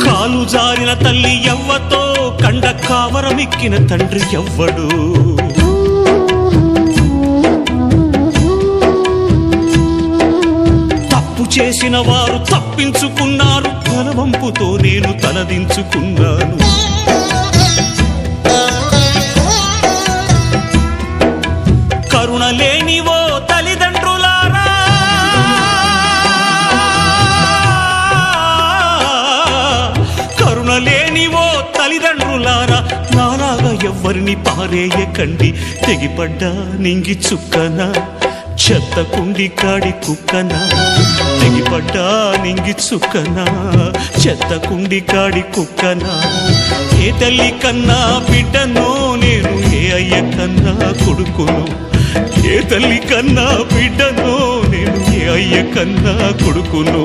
కాలు జారిన తల్లి ఎవ్వతో కండ కావరమిక్కిన తండ్రి ఎవ్వడు తప్పు చేసిన వారు తప్పించుకున్నారు బలవంపుతో నేను తలదించుకున్నాను కరుణ లేనివో తల్లిదండ్రులారా కరుణ లేనివో తల్లిదండ్రులారా నాలాగా ఎవ్వరిని పారేయకండి తెగిపడ్డా నింగి చుక్కనా చెత్త కుండి కాడి కుక్కనా తెగిపడ్డా నింగి చుక్కనా చెత్త కుండి కాడి కుక్కనా ఏ తల్లి కన్నా బిడ్డను నేను ఏ అయ్య కన్నా కొడుకును ఏ తల్లి కన్నా బిడ్డను నేను ఏ అయ్య కన్నా కొడుకును